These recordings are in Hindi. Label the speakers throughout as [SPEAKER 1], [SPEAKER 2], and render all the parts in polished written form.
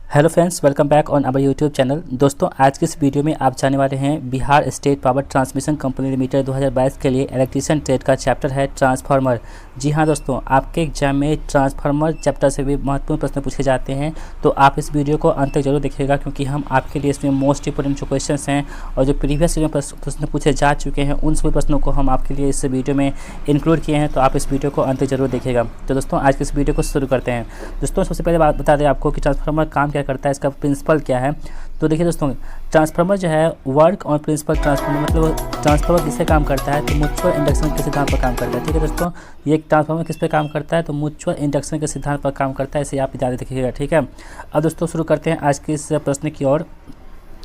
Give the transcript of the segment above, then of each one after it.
[SPEAKER 1] Hello friends, welcome back on our YouTube channel. दोस्तों, आज के इस वीडियो में आप जाने वाले हैं Bihar state power transmission company limited 2022 के लिए इलेक्ट्रीशियन ट्रेड का चैप्टर है ट्रांसफार्मर। जी हाँ दोस्तों, आपके एग्जाम में ट्रांसफार्मर चैप्टर से भी महत्वपूर्ण प्रश्न पूछे जाते हैं, तो आप इस वीडियो को अंत तक जरूर देखिएगा, क्योंकि हम आपके लिए इसमें मोस्ट इंपोर्टेंट जो क्वेश्चन हैं और जो प्रीवियस में प्रश्न पूछे जा चुके हैं उन सभी प्रश्नों को हम आपके लिए इस वीडियो में इंक्लूड किए हैं। तो आप इस वीडियो को अंत तक जरूर देखिएगा। तो दोस्तों, आज के इस वीडियो को शुरू करते हैं। दोस्तों, सबसे पहले बात बता दें आपको कि ट्रांसफार्मर काम क्या करता है, इसका प्रिंसिपल क्या है। तो देखिए दोस्तों, ट्रांसफार्मर जो है वर्क और प्रिंसिपल ट्रांसफार्मर मतलब ट्रांसफार्मर किससे काम करता है, तो म्यूचुअल इंडक्शन के सिद्धांत पर काम करता है। ठीक है दोस्तों, ये ट्रांसफार्मर किस पे काम करता है, तो म्यूचुअल इंडक्शन के सिद्धांत पर काम करता है। इसे आप याद रखिएगा। ठीक है, अब दोस्तों शुरू करते हैं आज के इस प्रश्न की ओर।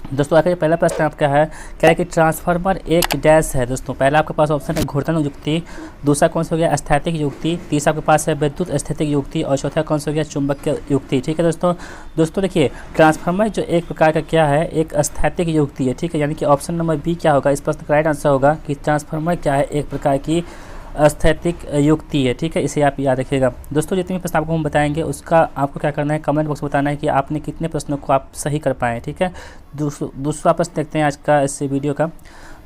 [SPEAKER 1] दोस्तों, आपका पहला प्रश्न आपका है, कह रहा है कि ट्रांसफार्मर एक डैश है। दोस्तों, पहला आपके पास ऑप्शन है घूर्णन युक्ति, दूसरा कौन सा हो गया स्थैतिक युक्ति, तीसरा आपके पास है विद्युत स्थैतिक युक्ति और चौथा कौन सा हो गया चुंबकीय युक्ति। ठीक है दोस्तों देखिए, ट्रांसफार्मर जो एक प्रकार का क्या है, एक स्थैतिक युक्ति है। ठीक है, यानी कि ऑप्शन नंबर बी क्या होगा, इस प्रश्न का राइट आंसर होगा कि ट्रांसफार्मर क्या है, एक प्रकार की स्थैतिक युक्ति है। ठीक है, इसे आप याद रखिएगा। दोस्तों, जितने भी प्रश्न आपको हम बताएंगे उसका आपको क्या करना है, कमेंट बॉक्स में बताना है कि आपने कितने प्रश्नों को आप सही कर पाए। ठीक है, दूसरा प्रश्न देखते हैं आज का इस वीडियो का।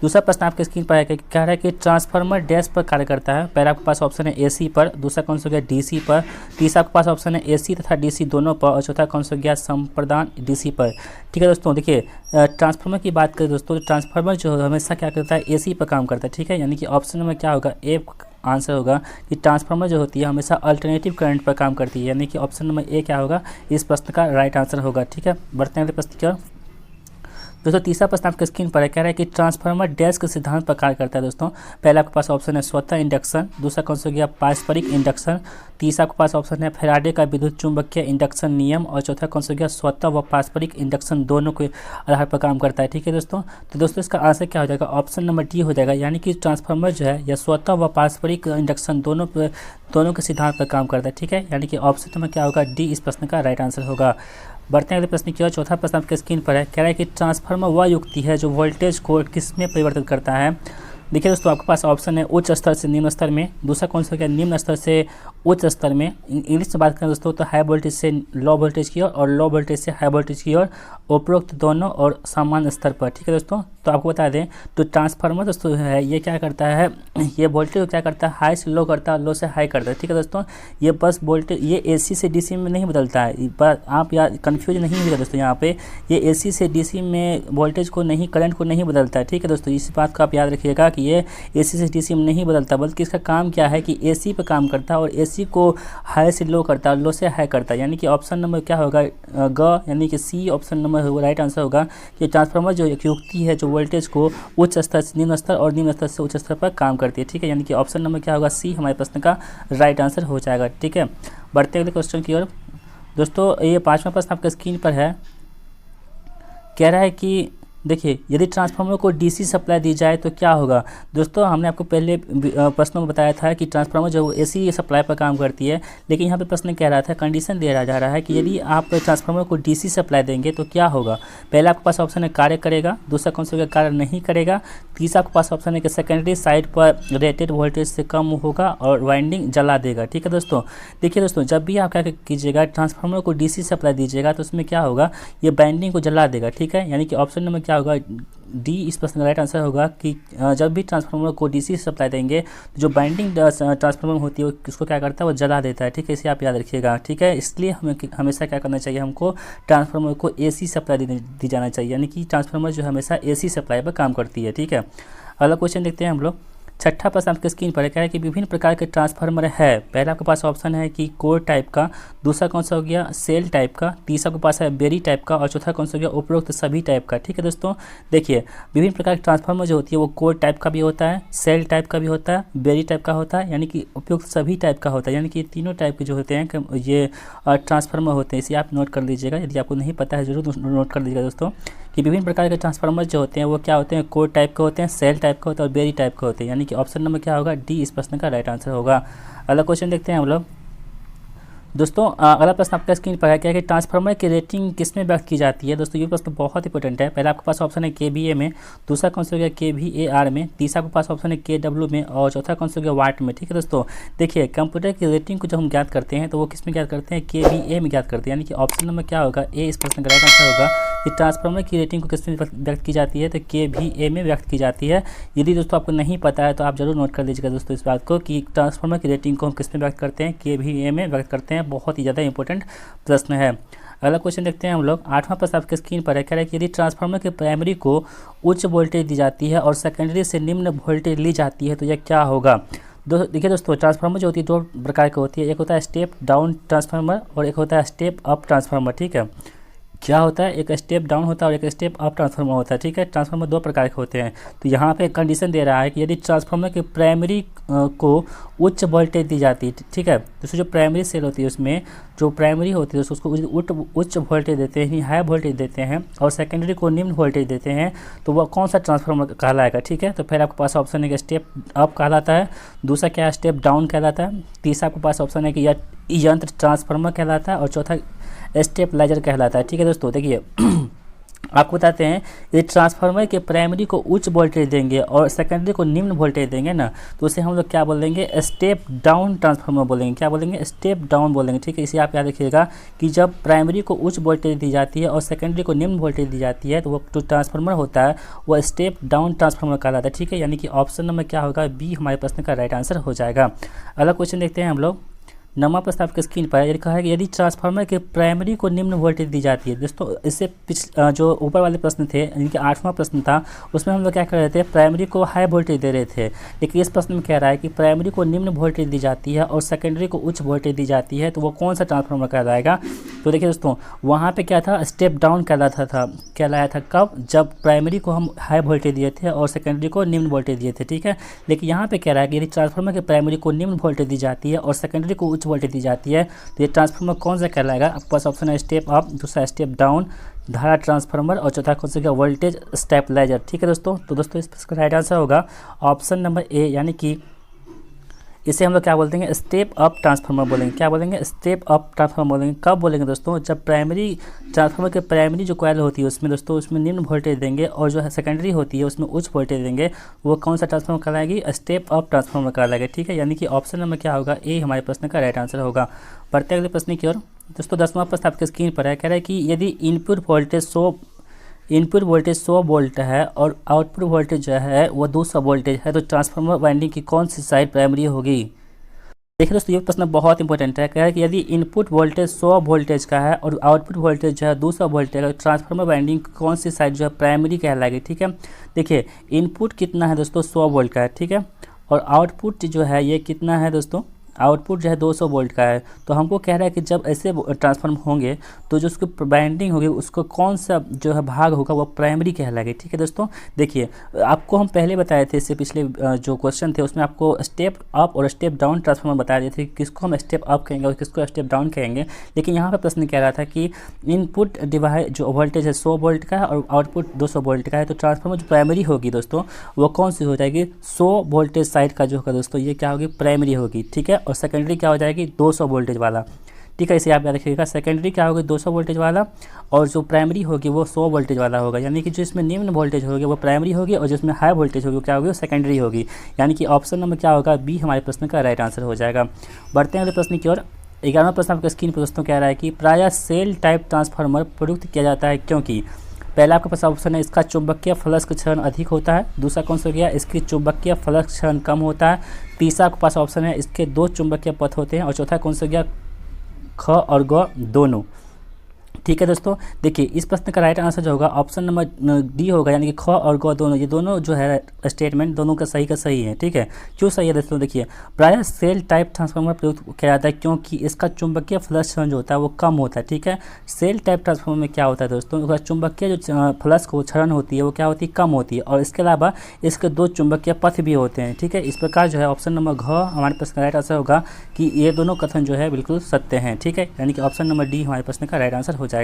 [SPEAKER 1] दूसरा प्रश्न आपके स्क्रीन पर है कि कह रहा है कि ट्रांसफार्मर डैश पर कार्य करता है। पहला आपके पास ऑप्शन है एसी पर, दूसरा कौन सा हो गया डीसी पर, तीसरा आपके पास ऑप्शन है एसी तथा डीसी दोनों पर और चौथा कौन सा हो गया संप्रदान डीसी पर। ठीक है दोस्तों, देखिए ट्रांसफार्मर की बात करें दोस्तों, ट्रांसफार्मर जो हमेशा क्या करता है, एसी पर काम करता है। ठीक है, यानी कि ऑप्शन में क्या होगा, ए आंसर होगा कि ट्रांसफार्मर जो होती है हमेशा अल्टरनेटिव करंट पर काम करती है, यानी कि ऑप्शन नंबर ए क्या होगा, इस प्रश्न का राइट आंसर होगा। ठीक है, बढ़ते हैं अगले प्रश्न की ओर। दोस्तों, तीसरा प्रश्न आपके स्क्रीन पर है, कह रहा है कि ट्रांसफार्मर डैश के सिद्धांत पर कार्य करता है। दोस्तों, पहला आपके पास ऑप्शन है स्वतः इंडक्शन, दूसरा कौन सा हो गया पारस्परिक इंडक्शन, तीसरा आपके पास ऑप्शन है फैराडे का विद्युत चुंबकीय इंडक्शन नियम और चौथा कौन सा हो गया स्वतः व पारस्परिक इंडक्शन दोनों के आधार पर काम करता है। ठीक है दोस्तों, तो दोस्तों इसका आंसर क्या हो जाएगा, ऑप्शन नंबर डी हो जाएगा, यानी कि ट्रांसफार्मर जो है या स्वतः व पारस्परिक इंडक्शन दोनों के सिद्धांत पर काम करता है। ठीक है, यानी कि ऑप्शन नंबर क्या होगा, डी इस प्रश्न का राइट आंसर होगा। बढ़ते हैं अगले प्रश्न की ओर। चौथा प्रश्न आपके स्क्रीन पर है, कह रहा है कि ट्रांसफार्मर वह युक्ति है जो वोल्टेज को किस में परिवर्तित करता है। देखिए दोस्तों, आपके पास ऑप्शन है उच्च स्तर से निम्न स्तर में, दूसरा कौन सा हो गया निम्न स्तर से उच्च स्तर में। इंग्लिश में बात करें दोस्तों तो हाई वोल्टेज से लो वोल्टेज की ओर और लो वोल्टेज से हाई वोल्टेज की ओर, उपरोक्त दोनों और समान स्तर पर। ठीक है दोस्तों, तो आपको बता दें तो ट्रांसफार्मर दोस्तों है ये क्या करता है, ये वोल्टेज को क्या करता है, हाई से लो करता है, लो से हाई करता है। ठीक है दोस्तों, ये बस वोल्टेज ये एसी से डीसी में नहीं बदलता है, पर आप यार कन्फ्यूज नहीं होगा दोस्तों, यहाँ पे ये एसी से डीसी में वोल्टेज को नहीं, करंट को नहीं बदलता है। ठीक है दोस्तों, इस बात को आप याद रखिएगा कि ये एसी से डीसी में नहीं बदलता, बल्कि इसका काम क्या है कि एसी पर काम करता है और एसी को हाई से लो करता है, लो से हाई करता है। यानी कि ऑप्शन नंबर क्या होगा, ग यानी कि सी ऑप्शन नंबर होगा, राइट आंसर होगा कि ट्रांसफार्मर जो एक युक्ति है जो वोल्टेज को उच्च स्तर से निम्न स्तर और निम्न स्तर से उच्च स्तर पर काम करती है। ठीक है, यानी कि ऑप्शन नंबर क्या होगा, सी हमारे प्रश्न का राइट आंसर हो जाएगा। ठीक है, बढ़ते अगले क्वेश्चन की ओर। दोस्तों, ये पांचवा प्रश्न आपके स्क्रीन पर है, कह रहा है कि देखिए यदि ट्रांसफार्मर को डीसी सप्लाई दी जाए तो क्या होगा। दोस्तों, हमने आपको पहले प्रश्नों में बताया था कि ट्रांसफार्मर जो एसी सप्लाई पर काम करती है, लेकिन यहाँ पे प्रश्न कह रहा था, कंडीशन दे जा रहा है कि यदि आप ट्रांसफार्मर को डीसी सप्लाई देंगे तो क्या होगा। पहला आपके पास ऑप्शन है कार्य करेगा, दूसरा कौन सा होगा कार्य नहीं करेगा, तीसरा आपके पास ऑप्शन है कि सेकेंडरी साइड पर रेटेड वोल्टेज से कम होगा और वाइंडिंग जला देगा। ठीक है दोस्तों, देखिए दोस्तों, जब भी आप क्या कीजिएगा ट्रांसफार्मर को डीसी सप्लाई दीजिएगा तो उसमें क्या होगा, ये बाइंडिंग को जला देगा। ठीक है, यानी कि ऑप्शन नंबर क्या होगा, डी इस प्रश्न का राइट आंसर होगा कि जब भी ट्रांसफार्मर को डीसी सप्लाई देंगे तो जो बाइंडिंग ट्रांसफार्मर होती है उसको क्या करता है, वो जला देता है। ठीक है, इसे आप याद रखिएगा। ठीक है, इसलिए हमें हमेशा क्या करना चाहिए, हमको ट्रांसफार्मर को एसी सप्लाई दी जाना चाहिए, यानी कि ट्रांसफार्मर जो हमेशा एसी सप्लाई पर काम करती है। ठीक है, अगला क्वेश्चन देखते हैं हम लोग। छठा प्रश्न आपके स्क्रीन पर है, कह रहा है कि विभिन्न प्रकार के ट्रांसफार्मर है। पहला आपके पास ऑप्शन है कि कोर टाइप का, दूसरा कौन सा हो गया सेल टाइप का, तीसरा आपके पास है बेरी टाइप का और चौथा कौन सा हो गया उपरोक्त सभी टाइप का। ठीक है दोस्तों, देखिए विभिन्न प्रकार के ट्रांसफार्मर जो होती है वो कोर टाइप का भी होता है, सेल टाइप का भी होता है, बेरी टाइप का होता है, यानी कि उपयुक्त सभी टाइप का होता है। यानी कि तीनों टाइप के जो होते हैं ये ट्रांसफार्मर होते हैं, इसे आप नोट कर लीजिएगा। यदि आपको नहीं पता है जरूर नोट कर लीजिएगा दोस्तों कि विभिन्न प्रकार के ट्रांसफार्मर जो होते हैं वो क्या होते हैं, कोर टाइप के होते हैं, सेल टाइप का होता है और बेरी टाइप का होते हैं। यानी कि ऑप्शन नंबर क्या होगा, डी इस प्रश्न का राइट आंसर होगा। अगला क्वेश्चन देखते हैं हम लोग। दोस्तों अगला प्रश्न आपका स्क्रीन पर है क्या कि ट्रांसफार्मर की रेटिंग किस में व्यक्त की जाती है। दोस्तों ये प्रश्न बहुत इंपॉर्टेंट है। पहला आपके पास ऑप्शन है KVA में, दूसरा कौन सा हो गया KVAR में, तीसरा आपके पास ऑप्शन है KW में और चौथा कौन सा हो गया वाट में। ठीक है दोस्तों, देखिए कंप्यूटर की रेटिंग को जब हम ज्ञात करते हैं तो वो किस में ज्ञात करते हैं, KVA में ज्ञात करते हैं। यानी कि ऑप्शन नंबर क्या होगा, ए इस प्रश्न का राइट आंसर होगा कि ट्रांसफार्मर की रेटिंग को किस में व्यक्त की जाती है, तो KVA में व्यक्त की जाती है। यदि दोस्तों आपको नहीं पता है तो आप जरूर नोट कर लीजिएगा दोस्तों इस बात को कि ट्रांसफार्मर की रेटिंग को हम किस में व्यक्त करते हैं, KVA में व्यक्त करते हैं। बहुत ही ज़्यादा इंपॉर्टेंट प्रश्न है। अगला क्वेश्चन देखते हैं हम लोग। 8वां प्रश्न आपके स्क्रीन पर है, कह रहा है कि यदि ट्रांसफार्मर के प्राइमरी को उच्च वोल्टेज दी जाती है और सेकेंडरी से निम्न वोल्टेज ली जाती है तो यह क्या होगा। देखिए दोस्तों, ट्रांसफार्मर जो होती है दो प्रकार की होती है, एक होता है स्टेप डाउन ट्रांसफार्मर और एक होता है स्टेप अप ट्रांसफार्मर। ठीक है, क्या होता है, एक स्टेप डाउन होता है और एक स्टेप अप ट्रांसफार्मर होता है। ठीक है, ट्रांसफार्मर दो प्रकार के होते हैं। तो यहाँ पे कंडीशन दे रहा है कि यदि ट्रांसफार्मर के प्राइमरी को उच्च वोल्टेज दी जाती है, ठीक है, दोस्तों जो प्राइमरी सेल होती है उसमें जो प्राइमरी होती है उसको उच्च वोल्टेज देते हैं, हाई वोल्टेज देते हैं और सेकेंडरी को निम्न वोल्टेज देते हैं, तो वह कौन सा ट्रांसफार्मर कहलाएगा। ठीक है, तो फिर आपके पास ऑप्शन है कि स्टेप अप कहलाता है, दूसरा क्या है स्टेप डाउन कहलाता है, तीसरा आपके पास ऑप्शन है कि यंत्र ट्रांसफार्मर कहलाता है और चौथा स्टेबलाइजर कहलाता है। ठीक है दोस्तों, देखिए आपको बताते हैं यदि ट्रांसफार्मर के प्राइमरी को उच्च वोल्टेज देंगे और सेकेंडरी को निम्न वोल्टेज देंगे ना, तो उसे हम लोग क्या बोलेंगे, स्टेप डाउन ट्रांसफार्मर बोलेंगे। क्या बोलेंगे, स्टेप डाउन बोलेंगे। ठीक है, इसे आप याद रखिएगा कि जब प्राइमरी को उच्च वोल्टेज दी जाती है और सेकेंडरी को निम्न वोल्टेज दी जाती है तो वो जो ट्रांसफार्मर होता है वो स्टेप डाउन ट्रांसफार्मर कहलाता है। ठीक है, यानी कि ऑप्शन नंबर क्या होगा, बी हमारे प्रश्न का राइट आंसर हो जाएगा। अगला क्वेश्चन देखते हैं हम लोग। 9वां प्रश्न आपके स्क्रीन पर है, कहा है कि यदि ट्रांसफार्मर के प्राइमरी को निम्न वोल्टेज दी जाती है। दोस्तों इससे जो ऊपर वाले प्रश्न थे, इनके 8वां प्रश्न था, उसमें हम लोग क्या कर रहे थे, प्राइमरी को हाई वोल्टेज दे रहे थे। लेकिन इस प्रश्न में कह रहा है कि प्राइमरी को निम्न वोल्टेज दी जाती है और सेकेंडरी को उच्च वोल्टेज दी जाती है, तो वो कौन सा ट्रांसफार्मर कहलाएगा। तो देखिए दोस्तों, वहाँ पर क्या था, स्टेप डाउन कहलाया था कब, जब प्राइमरी को हम हाई वोल्टेज दिए थे और सेकेंडरी को निम्न वोल्टेज दिए थे। ठीक है, लेकिन यहाँ पे कह रहा है कि यदि ट्रांसफार्मर के प्राइमरी को निम्न वोल्टेज दी जाती है और सेकेंडरी को उच्च वोल्टेज दी जाती है तो ये ट्रांसफार्मर कौन सा कहलाएगा। आपके पास ऑप्शन है स्टेप अप, दूसरा स्टेप डाउन, धारा ट्रांसफार्मर और चौथा कौन सा वोल्टेज स्टेबलाइजर। ठीक है दोस्तों, तो दोस्तों इसका राइट आंसर होगा ऑप्शन नंबर ए, यानी कि इसे हम लोग क्या बोलते हैं, स्टेप अप ट्रांसफार्मर बोलेंगे। क्या बोलेंगे, स्टेप अप ट्रांसफार्मर बोलेंगे। कब बोलेंगे दोस्तों, जब प्राइमरी ट्रांसफार्मर के प्राइमरी जो कॉइल होती है उसमें दोस्तों उसमें निम्न वोल्टेज देंगे और जो है सेकेंडरी होती है उसमें उच्च वोल्टेज देंगे, वो कौन सा ट्रांसफार्मर कहलाएगी, स्टेप अप ट्रांसफार्मर कहलाएगा। ठीक है, यानी कि ऑप्शन नंबर क्या होगा, ए हमारे प्रश्न का राइट आंसर होगा। बढ़ते अगले प्रश्न की ओर। दोस्तों 10वां प्रश्न आपके स्क्रीन पर है, कह रहा है कि यदि इनपुट वोल्टेज 100 वोल्ट है और आउटपुट वोल्टेज जो है वो 200 वोल्टेज है, तो ट्रांसफार्मर वाइंडिंग की कौन सी साइड प्राइमरी होगी। देखिए दोस्तों, ये प्रश्न बहुत इंपॉर्टेंट है। कह रहा है कि यदि इनपुट वोल्टेज 100 वोल्टेज का है और आउटपुट वोल्टेज जो है 200 वोल्टेज का, ट्रांसफार्मर वाइंडिंग कौन सी साइड जो है प्राइमरी कहलाएगी। ठीक है, देखिए इनपुट कितना है दोस्तों, 100 वोल्ट का है। ठीक है, और आउटपुट जो है ये कितना है दोस्तों, आउटपुट जो है 200 वोल्ट का है। तो हमको कह रहा है कि जब ऐसे ट्रांसफार्म होंगे तो जो उसकी बाइंडिंग होगी उसको कौन सा जो है भाग होगा वो प्राइमरी कहलाएगी। ठीक है दोस्तों, देखिए आपको हम पहले बताए थे, इससे पिछले जो क्वेश्चन थे उसमें आपको स्टेप अप और स्टेप डाउन ट्रांसफार्मर बता दिए थे, किसको हम स्टेप अप कहेंगे और किसको स्टेप डाउन कहेंगे। लेकिन यहाँ पर प्रश्न कह रहा था कि इनपुट डिवाइस जो वोल्टेज है 100 वोल्ट का है और आउटपुट 200 वोल्ट का है, तो ट्रांसफार्मर जो प्राइमरी होगी दोस्तों वो कौन सी हो जाएगी, 100 वोल्टेज साइड का जो होगा दोस्तों ये क्या होगी, प्राइमरी होगी। ठीक है, और सेकेंडरी क्या हो जाएगी, 200 वोल्टेज वाला। ठीक है, इसे आप याद रखिएगा, सेकेंडरी क्या होगी 200 वोल्टेज वाला और जो प्राइमरी होगी वो 100 वोल्टेज वाला होगा। यानी कि जो इसमें निम्न वोल्टेज होगी वो प्राइमरी होगी और जिसमें हाई वोल्टेज होगी वो क्या होगी, वो सेकेंडरी होगी। यानी कि ऑप्शन नंबर क्या होगा, बी हमारे प्रश्न का राइट आंसर हो जाएगा। बढ़ते हैं अगले प्रश्न की ओर। 11वां प्रश्न आपके स्क्रीन पर दोस्तों कह रहा है कि प्रायः सेल टाइप ट्रांसफार्मर प्रयुक्त किया जाता है क्योंकि। पहला आपके पास ऑप्शन है इसका चुंबकीय फ्लक्स क्षरण अधिक होता है, दूसरा कौन सा हो गया, इसकी चुंबकीय फ्लक्स क्षरण कम होता है, तीसरा आपके पास ऑप्शन है इसके 2 चुंबकीय पथ होते हैं और चौथा कौन सा हो गया, ख और ग दोनों। ठीक है दोस्तों, देखिए इस प्रश्न का राइट आंसर जो होगा ऑप्शन नंबर डी होगा, यानी कि ख और ग दोनों, ये दोनों जो है स्टेटमेंट दोनों का सही है। ठीक है, क्यों सही है दोस्तों, देखिए प्रायः सेल टाइप ट्रांसफार्मर प्रयुक्त किया जाता है क्योंकि इसका चुंबकीय फ्लक्स क्षरण जो होता है वो कम होता है। ठीक है, सेल टाइप ट्रांसफार्मर में क्या होता है दोस्तों, उसका चुंबकीय जो फ्लक्स को क्षरण होती है वो क्या होती है, कम होती है और इसके अलावा इसके 2 चुंबकीय पथ भी होते हैं। ठीक है, इस प्रकार जो है ऑप्शन नंबर घ हमारे प्रश्न का राइट आंसर होगा कि ये दोनों कथन जो है बिल्कुल सत्य हैं। ठीक है, यानी कि ऑप्शन नंबर डी हमारे प्रश्न का राइट आंसर हो जाएगा।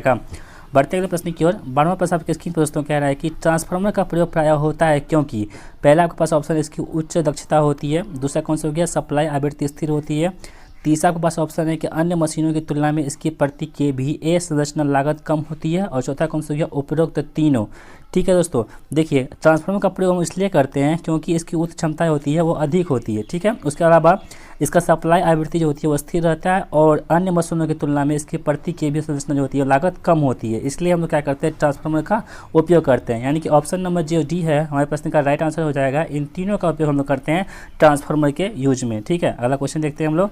[SPEAKER 1] बढ़ते अगले प्रश्न की ओर। 12वां प्रश्न आपके स्क्रीन पर दोस्तों कह रहा है कि ट्रांसफार्मर का प्रयोग प्रायः होता है क्योंकि। पहला आपके पास ऑप्शन इसकी उच्च दक्षता होती है, दूसरा कौन सा हो गया, सप्लाई आवृत्ति स्थिर होती है, तीसरा आपके पास ऑप्शन है कि अन्य मशीनों की तुलना में इसकी प्रति KVA संरचना लागत कम होती है। और चौथा कौन सा हो गया, उपरोक्त तीनों। ठीक है दोस्तों, देखिए ट्रांसफार्मर का प्रयोग हम इसलिए करते हैं क्योंकि इसकी उच्च क्षमता होती है वो अधिक होती है। ठीक है, उसके अलावा इसका सप्लाई आवृत्ति जो होती है वो स्थिर रहता है और अन्य मशीनों की तुलना में इसकी प्रति KVA संरचना जो होती है लागत कम होती है। इसलिए हम लोग क्या करते हैं, ट्रांसफार्मर का उपयोग करते हैं। यानी कि ऑप्शन नंबर जो डी है हमारे प्रश्न का राइट आंसर हो जाएगा। इन तीनों का उपयोग हम लोग करते हैं ट्रांसफार्मर के यूज में। ठीक है, अगला क्वेश्चन देखते हैं हम लोग।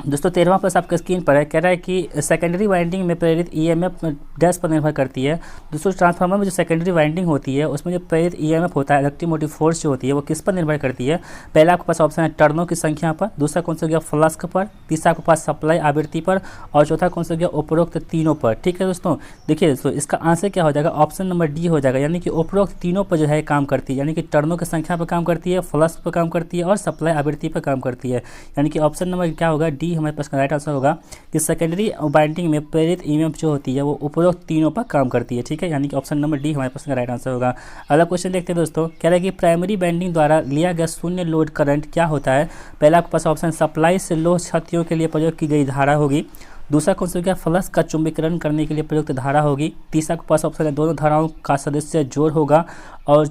[SPEAKER 1] दोस्तों 13वां प्रश्न आपके स्क्रीन पर है, कह रहा है कि सेकेंडरी वाइंडिंग में प्रेरित EMF डैश पर निर्भर करती है। दोस्तों ट्रांसफार्मर में जो सेकेंडरी वाइंडिंग होती है उसमें जो प्रेरित EMF होता है, इलेक्ट्रोमोटिव फोर्स जो होती है वो किस पर निर्भर करती है। पहला आपके पास ऑप्शन है टर्नों की संख्या पर, दूसरा कौन सा हो गया फ्लक्स पर, तीसरा आपके पास सप्लाई आवृत्ति पर और चौथा कौन सा हो गया उपरोक्त तीनों पर। ठीक है दोस्तों, देखिए दोस्तों इसका आंसर क्या हो जाएगा, ऑप्शन नंबर डी हो जाएगा। यानी कि उपरोक्त तीनों पर जो है काम करती है, यानी कि टर्नों की संख्या पर काम करती है, फ्लक्स पर काम करती है और सप्लाई आवृत्ति पर काम करती है। यानी कि ऑप्शन नंबर क्या होगा, डी हमारे पास राइट आंसर होगा कि सेकेंडरी वाइंडिंग में प्रेरित EMF जो होती है वो उपरोक्त तीनों पर काम करती है। ठीक है, यानी कि ऑप्शन नंबर डी हमारे पास का राइट आंसर होगा। अगला क्वेश्चन देखते हैं दोस्तों, कह रहा है कि प्राइमरी वाइंडिंग द्वारा लिया गया शून्य लोड करंट क्या होता है। पहला आपके पास ऑप्शन सप्लाई से लो क्षतियों के लिए प्रयोग की गई धारा होगी, दूसरा कौन सा हो गया फ्लक्स का चुंबकीकरण करने के लिए प्रयुक्त धारा होगी, तीसरा के पास ऑप्शन है दोनों धाराओं का सदस्य जोड़ होगा और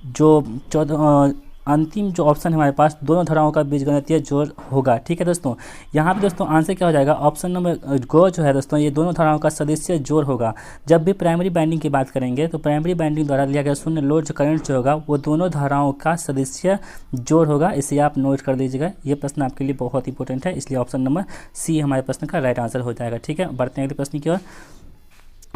[SPEAKER 1] जो अंतिम जो ऑप्शन है हमारे पास दोनों धाराओं का बीजगणितीय जोड़ होगा। ठीक है दोस्तों, यहाँ पे दोस्तों आंसर क्या हो जाएगा, ऑप्शन नंबर गो जो है दोस्तों ये दोनों धाराओं का सदस्य जोड़ होगा। जब भी प्राइमरी बाइंडिंग की बात करेंगे तो प्राइमरी बाइंडिंग द्वारा लिया गया शून्य लोड जो करंट जो होगा वो दोनों धाराओं का सदस्य जोड़ होगा। इसे आप नोट कर दीजिएगा, ये प्रश्न आपके लिए बहुत इंपॉर्टेंट है, इसलिए ऑप्शन नंबर सी हमारे प्रश्न का राइट आंसर हो जाएगा। ठीक है, बढ़ते हैं अगले प्रश्न की ओर।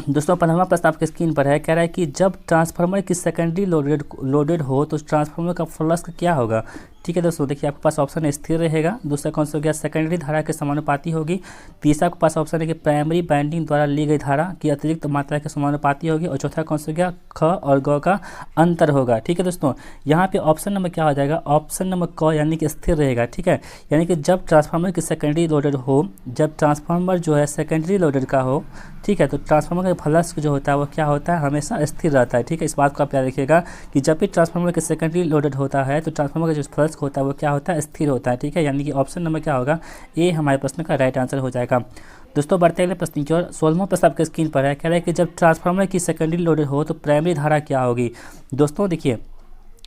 [SPEAKER 1] दोस्तों 15वां प्रश्न आपके स्क्रीन पर है, कह रहा है कि जब ट्रांसफार्मर की सेकेंडरी लोडेड हो तो ट्रांसफार्मर का फ्लक्स क्या होगा। ठीक है दोस्तों, देखिए आपके पास ऑप्शन स्थिर रहेगा, दूसरा कौन सा हो गया सेकेंडरी धारा के समानुपाती होगी, तीसरा आपके पास ऑप्शन है कि प्राइमरी बाइंडिंग द्वारा ली गई धारा की अतिरिक्त मात्रा के समानुपाती होगी और चौथा कौन सा हो गया ख और ग का अंतर होगा। ठीक है दोस्तों, यहाँ पे ऑप्शन नंबर क्या हो जाएगा, ऑप्शन नंबर क यानी कि स्थिर रहेगा। ठीक है, यानी कि जब ट्रांसफार्मर की सेकेंडरी लोडेड हो, जब ट्रांसफार्मर जो है सेकेंडरी लोडेड का हो, ठीक है, तो ट्रांसफार्मर का फ्लक्स जो होता है वो क्या होता है, हमेशा स्थिर रहता है। ठीक है, इस बात को आप याद रखिएगा कि जब भी ट्रांसफार्मर के सेकेंडरी लोडेड होता है तो ट्रांसफार्मर का जो फ्लक्स होता है वो क्या होता है, स्थिर होता है। ठीक है, यानी कि ऑप्शन नंबर क्या होगा, ए हमारे प्रश्न का राइट आंसर हो जाएगा। दोस्तों बढ़ते अगले प्रश्न की ओर। 16वां प्रश्न आपके स्क्रीन पर है, कह रहा है कि जब ट्रांसफार्मर की सेकेंडरी लोडेड हो तो प्राइमरी धारा क्या होगी। दोस्तों देखिए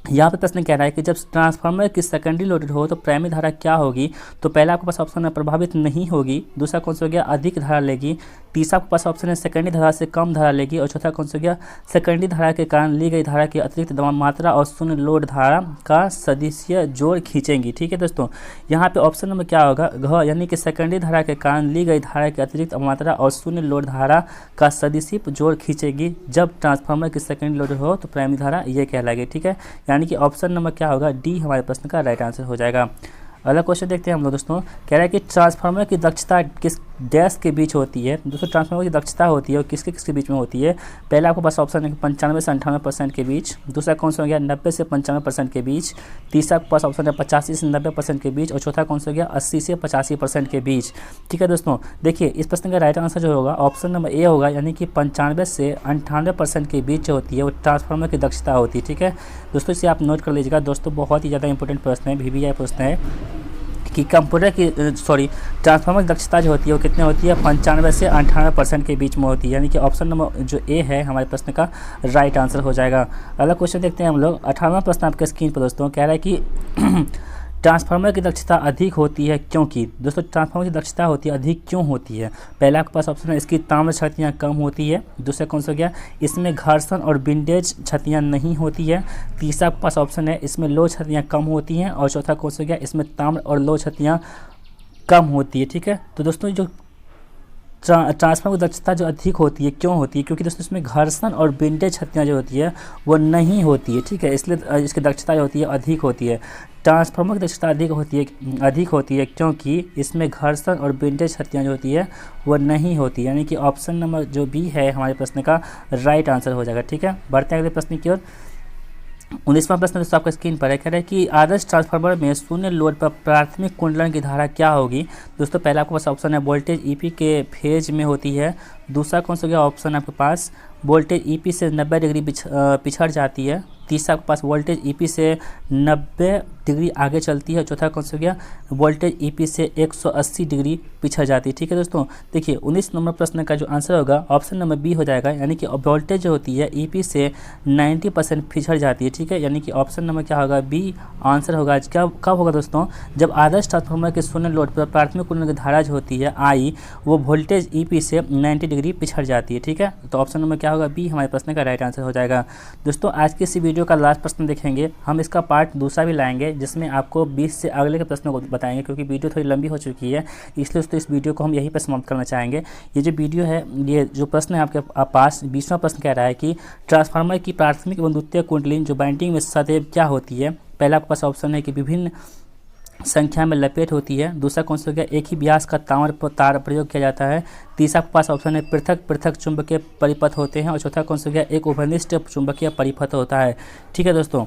[SPEAKER 1] यहाँ पे प्रश्न कह रहा है कि जब ट्रांसफार्मर की सेकेंडरी लोडेड हो तो प्राइमरी धारा क्या होगी। तो पहला आपके पास ऑप्शन है प्रभावित नहीं होगी, दूसरा कौन सा हो गया अधिक धारा लेगी, तीसरा आपके पास ऑप्शन है सेकेंडरी धारा से कम धारा लेगी और चौथा कौन सा हो गया सेकेंडरी धारा के कारण ली गई धारा की अतिरिक्त मात्रा और शून्य लोड धारा का सदस्य जोड़ खींचेंगी। ठीक है दोस्तों, यहाँ पे ऑप्शन नंबर क्या होगा घ, यानी कि सेकेंडरी धारा के कारण ली गई धारा की अतिरिक्त मात्रा और शून्य लोड धारा का सदस्य जोड़ खींचेगी। जब ट्रांसफार्मर की सेकेंडरी लोडेड हो तो प्राइमरी धारा ये कहलाएगी। ठीक है, यानी कि ऑप्शन नंबर क्या होगा, डी हमारे प्रश्न का राइट आंसर हो जाएगा। अगला क्वेश्चन देखते हैं हम लोग दोस्तों, कह रहा है कि ट्रांसफार्मर की दक्षता किस डैश के बीच होती है। दोस्तों ट्रांसफार्मर की दक्षता होती है और किसके किसके बीच में होती है। पहला आपके पास ऑप्शन है 95 से 98% के बीच, दूसरा कौन सा हो गया 90 से 95% के बीच, तीसरा आपके पास ऑप्शन है 85 से 90% के बीच और चौथा कौन सा हो गया 80 से 85% के बीच। ठीक है दोस्तों, देखिए इस प्रश्न का राइट आंसर जो होगा ऑप्शन नंबर ए होगा, यानी कि 95 से 98% के बीच जो होती है वो ट्रांसफार्मर की दक्षता होती है। ठीक है दोस्तों, इसे आप नोट कर लीजिएगा। दोस्तों बहुत ही ज़्यादा इंपॉर्टेंट प्रश्न है, VVI प्रश्न है कि कंप्यूटर की ट्रांसफार्मर की दक्षता जो होती है वो कितने होती है 95 से 98% के बीच में होती है। यानी कि ऑप्शन नंबर जो ए है हमारे प्रश्न का राइट आंसर हो जाएगा। अगला क्वेश्चन देखते हैं हम लोग। 18वां प्रश्न आपके स्क्रीन पर दोस्तों कह रहा है कि ट्रांसफार्मर की दक्षता अधिक होती है क्योंकि। दोस्तों ट्रांसफार्मर की दक्षता होती है अधिक क्यों होती है। पहला आपके पास ऑप्शन है इसकी ताम्र क्षतियाँ कम होती है, दूसरा कौन सा हो गया इसमें घर्षण और विंडेज क्षतियाँ नहीं होती है, तीसरा आपके पास ऑप्शन है इसमें लोड क्षतियाँ कम होती हैं और चौथा कौन सा हो गया इसमें ताम्र और लोड क्षतियाँ कम होती है। ठीक है, तो दोस्तों जो ट्रांसफार्मर की दक्षता जो अधिक होती है क्यों होती है, क्योंकि दोस्तों इसमें घर्षण और विंडेज क्षतियाँ जो होती है वो नहीं होती है। ठीक है, इसलिए इसकी दक्षता जो होती है अधिक होती है। ट्रांसफार्मर की दक्षता अधिक होती है क्योंकि इसमें घर्षण और विंडेज क्षतियाँ जो होती है वो नहीं होती है। यानी कि ऑप्शन नंबर जो बी है हमारे प्रश्न का राइट आंसर हो जाएगा। ठीक है, बढ़ते हैं अगले प्रश्न की ओर। 19वां प्रश्न दोस्तों आपका स्क्रीन पर है, कह रहा है कि आदर्श ट्रांसफार्मर में शून्य लोड पर प्राथमिक कुंडलन की धारा क्या होगी। दोस्तों पहला आपके पास ऑप्शन है वोल्टेज EP के फेज में होती है, दूसरा कौन सा गया ऑप्शन आपके पास, वोल्टेज ईपी से 90 डिग्री पिछड़ जाती है। तीसरा आपके पास वोल्टेज ईपी से 90 डिग्री आगे चलती है। चौथा कौन सा गया, वोल्टेज ईपी से 180 डिग्री पिछड़ जाती है। ठीक है दोस्तों, देखिए 19 नंबर प्रश्न का जो आंसर होगा ऑप्शन नंबर बी हो जाएगा, यानी कि वोल्टेज जो होती है ईपी से 90% पिछड़ जाती है। ठीक है, यानी कि ऑप्शन नंबर क्या होगा, बी आंसर होगा। क्या कब होगा दोस्तों, जब आदर्श ट्रांसफार्मर के शून्य लोड पर प्राथमिक कुंडल की धारा जो होती है आई, वो वोल्टेज ईपी से 90 डिग्री पिछड़ जाती है। ठीक है, तो ऑप्शन नंबर क्या होगा, बी हमारे प्रश्न का राइट आंसर हो जाएगा। दोस्तों आज की इसी वीडियो का लास्ट प्रश्न देखेंगे, हम इसका पार्ट दूसरा भी लाएंगे जिसमें आपको 20 से अगले के प्रश्नों को बताएंगे, क्योंकि वीडियो थोड़ी लंबी हो चुकी है, इसलिए दोस्तों इस वीडियो को हम यहीं पर समाप्त करना चाहेंगे। ये जो वीडियो है, ये जो प्रश्न है आपके पास 20वां प्रश्न कह रहा है कि ट्रांसफार्मर की प्राथमिक एवं द्वितीय कुंडली जो बाइंडिंग में सदैव क्या होती है। पहला आपके पास ऑप्शन है कि विभिन्न संख्या में लपेट होती है। दूसरा कौन सा हो गया, एक ही व्यास का तार प्रयोग किया जाता है। तीसरा के पास ऑप्शन है पृथक पृथक चुंबकीय परिपथ होते हैं। और चौथा कौन सा हो गया, एक उभयनिष्ठ चुंबकीय परिपथ होता है। ठीक है दोस्तों,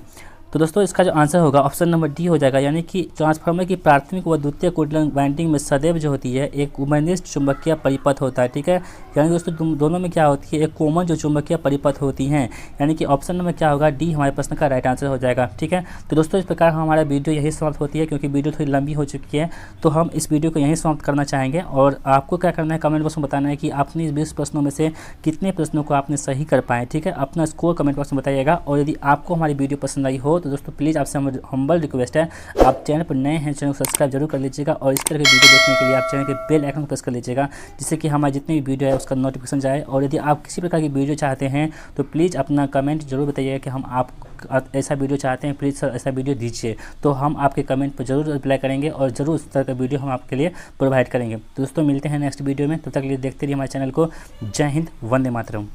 [SPEAKER 1] तो दोस्तों इसका जो आंसर होगा ऑप्शन नंबर डी हो जाएगा, यानी कि ट्रांसफार्मर की प्राथमिक व द्वितीय कुंडल वाइंडिंग में सदैव जो होती है एक उभयनिष्ठ चुंबकीय परिपथ होता है। ठीक है, यानी दोस्तों दोनों में क्या होती है, एक कॉमन जो चुंबकीय परिपथ होती हैं, यानी कि ऑप्शन नंबर क्या होगा, डी हमारे प्रश्न का राइट आंसर हो जाएगा। ठीक है, तो दोस्तों इस प्रकार हमारा वीडियो यही समाप्त होती है, क्योंकि वीडियो थोड़ी लंबी हो चुकी है, तो हम इस वीडियो को यहीं समाप्त करना चाहेंगे। और आपको क्या करना है, कमेंट बॉक्स में बताना है कि आपने इस 20 प्रश्नों में से कितने प्रश्नों को आपने सही कर पाए। ठीक है, अपना स्कोर कमेंट बॉक्स में बताइएगा। और यदि आपको हमारी वीडियो पसंद आई हो तो दोस्तों प्लीज़ आपसे हम्बल रिक्वेस्ट है, आप चैनल पर नए हैं, चैनल को सब्सक्राइब जरूर कर लीजिएगा। और इस तरह के वीडियो देखने के लिए आप चैनल के बेल आइकन को प्रेस कर लीजिएगा, जिससे कि हमारे जितनी भी वीडियो है उसका नोटिफिकेशन जाए। और यदि आप किसी प्रकार की वीडियो चाहते हैं तो प्लीज़ अपना कमेंट जरूर बताइएगा कि हम आप ऐसा वीडियो चाहते हैं, प्लीज़ सर ऐसा वीडियो दीजिए, तो हम आपके कमेंट पर जरूर रिप्लाई करेंगे और ज़रूर उस तरह का वीडियो हम आपके लिए प्रोवाइड करेंगे। तो दोस्तों मिलते हैं नेक्स्ट वीडियो में, तब तक के लिए देखते रहिए हमारे चैनल को। जय हिंद, वंदे मातरम।